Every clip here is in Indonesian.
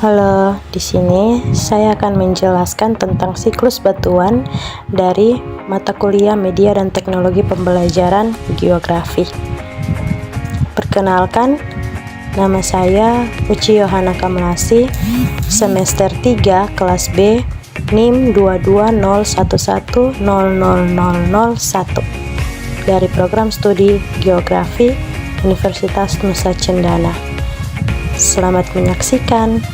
Halo, di sini saya akan menjelaskan tentang siklus batuan dari mata kuliah Media dan Teknologi Pembelajaran Geografi. Perkenalkan, nama saya Uci Yohana Kamlasi, semester 3 kelas B, NIM 22011000001 dari program studi Geografi Universitas Nusa Cendana. Selamat menyaksikan.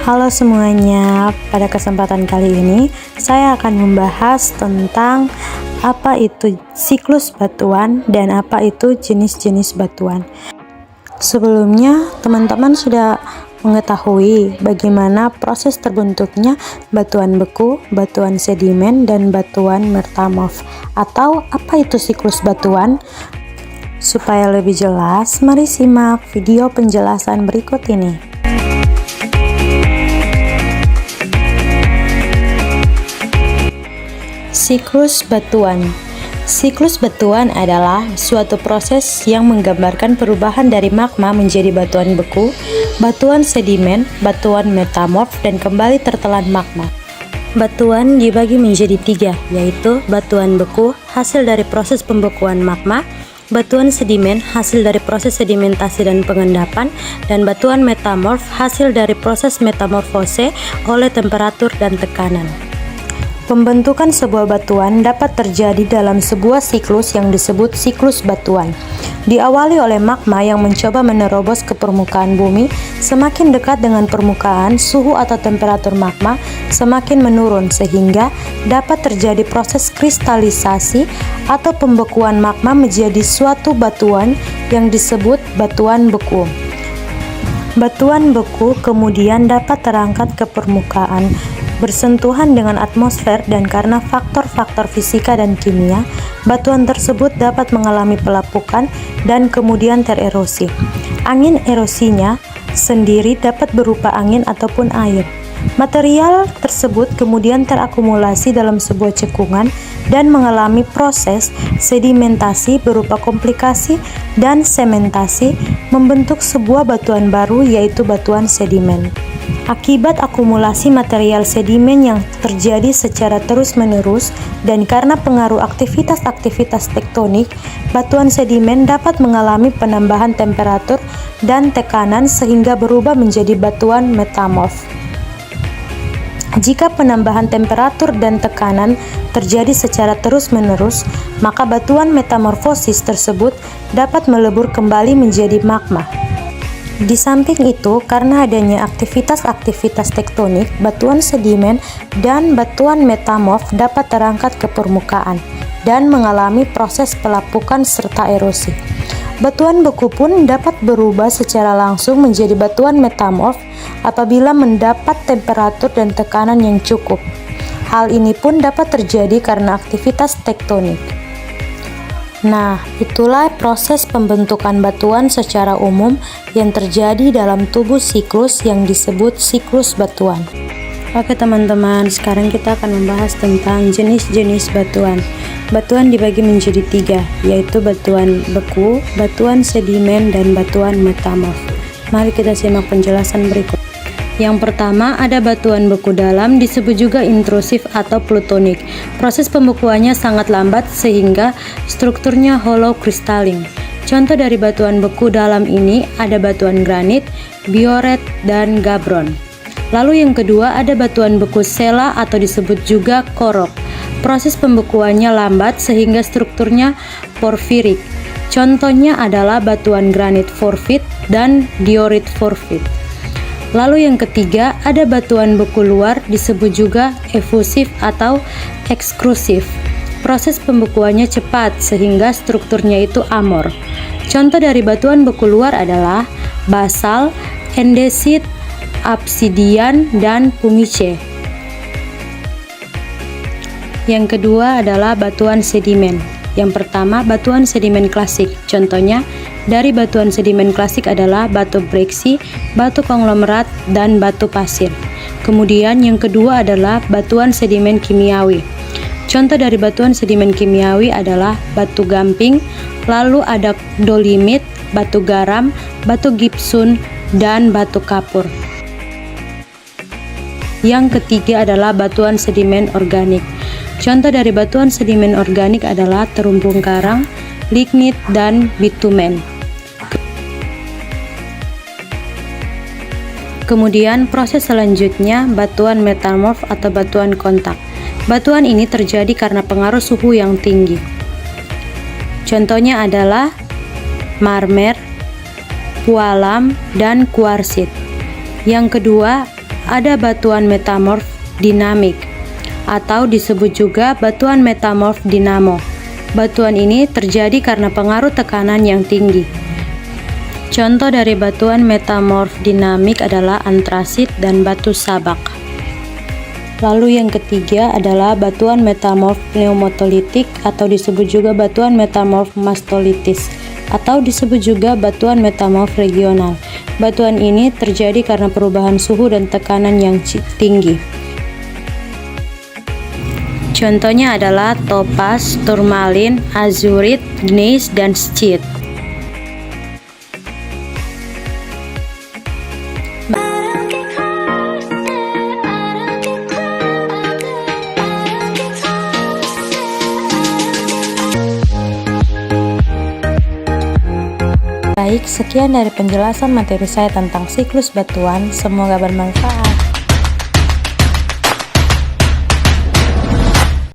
Halo semuanya, pada kesempatan kali ini saya akan membahas tentang apa itu siklus batuan dan apa itu jenis-jenis batuan. Sebelumnya, teman-teman sudah mengetahui bagaimana proses terbentuknya batuan beku, batuan sedimen, dan batuan metamorf, atau apa itu siklus batuan. Supaya lebih jelas, mari simak video penjelasan berikut ini. Siklus batuan. Siklus batuan adalah suatu proses yang menggambarkan perubahan dari magma menjadi batuan beku, batuan sedimen, batuan metamorf, dan kembali tertelan magma. Batuan dibagi menjadi 3, yaitu batuan beku hasil dari proses pembekuan magma, batuan sedimen hasil dari proses sedimentasi dan pengendapan, dan batuan metamorf hasil dari proses metamorfose oleh temperatur dan tekanan. Pembentukan sebuah batuan dapat terjadi dalam sebuah siklus yang disebut siklus batuan. Diawali oleh magma yang mencoba menerobos ke permukaan bumi. Semakin dekat dengan permukaan, suhu atau temperatur magma semakin menurun sehingga dapat terjadi proses kristalisasi atau pembekuan magma menjadi suatu batuan yang disebut batuan beku. Batuan beku kemudian dapat terangkat ke permukaan, bersentuhan dengan atmosfer, dan karena faktor-faktor fisika dan kimia, batuan tersebut dapat mengalami pelapukan dan kemudian tererosi. Angin erosinya sendiri dapat berupa angin ataupun air. Material tersebut kemudian terakumulasi dalam sebuah cekungan dan mengalami proses sedimentasi berupa komplikasi dan sementasi, membentuk sebuah batuan baru yaitu batuan sedimen. Akibat akumulasi material sedimen yang terjadi secara terus-menerus dan karena pengaruh aktivitas-aktivitas tektonik, batuan sedimen dapat mengalami penambahan temperatur dan tekanan sehingga berubah menjadi batuan metamorf. Jika penambahan temperatur dan tekanan terjadi secara terus-menerus, maka batuan metamorfosis tersebut dapat melebur kembali menjadi magma. Di samping itu, karena adanya aktivitas-aktivitas tektonik, batuan sedimen dan batuan metamorf dapat terangkat ke permukaan dan mengalami proses pelapukan serta erosi. Batuan beku pun dapat berubah secara langsung menjadi batuan metamorf apabila mendapat temperatur dan tekanan yang cukup. Hal ini pun dapat terjadi karena aktivitas tektonik. Nah, itulah proses pembentukan batuan secara umum yang terjadi dalam tubuh siklus yang disebut siklus batuan. Oke teman-teman, sekarang kita akan membahas tentang jenis-jenis batuan. Batuan dibagi menjadi 3, yaitu batuan beku, batuan sedimen, dan batuan metamorf. Mari kita simak penjelasan berikut. Yang pertama, ada batuan beku dalam, disebut juga intrusif atau plutonik. Proses pembekuannya sangat lambat sehingga strukturnya hollow kristalin. Contoh dari batuan beku dalam ini ada batuan granit, bioret, dan gabron. Lalu yang kedua ada batuan beku sela atau disebut juga korok. Proses pembekuannya lambat sehingga strukturnya porfirik. Contohnya adalah batuan granit forfeit dan diorit forfeit. Lalu yang ketiga ada batuan beku luar disebut juga efusif atau eksklusif. Proses pembekuannya cepat sehingga strukturnya itu amor. Contoh dari batuan beku luar adalah basal, endesit, obsidian, dan pumice. Yang kedua adalah batuan sedimen. Yang pertama, batuan sedimen klasik. Contohnya dari batuan sedimen klasik adalah batu breksi, batu konglomerat, dan batu pasir. Kemudian yang kedua adalah batuan sedimen kimiawi. Contoh dari batuan sedimen kimiawi adalah batu gamping, lalu ada dolimit, batu garam, batu gipsun, dan batu kapur. Yang ketiga adalah batuan sedimen organik. Contoh dari batuan sedimen organik adalah terumbu karang, lignit, dan bitumen. Kemudian proses selanjutnya batuan metamorf atau batuan kontak. Batuan ini terjadi karena pengaruh suhu yang tinggi. Contohnya adalah marmer, pualam, dan kuarsit. Yang kedua, ada batuan metamorf dinamik atau disebut juga batuan metamorf dinamo. Batuan ini terjadi karena pengaruh tekanan yang tinggi. Contoh dari batuan metamorf dinamik adalah antrasit dan batu sabak. Lalu yang ketiga adalah batuan metamorf pneumotolitik atau disebut juga batuan metamorf mastolitis atau disebut juga batuan metamorf regional. Batuan ini terjadi karena perubahan suhu dan tekanan yang tinggi. Contohnya adalah topas, turmalin, azurit, gneiss, dan schist. Baik, sekian dari penjelasan materi saya tentang siklus batuan. Semoga bermanfaat.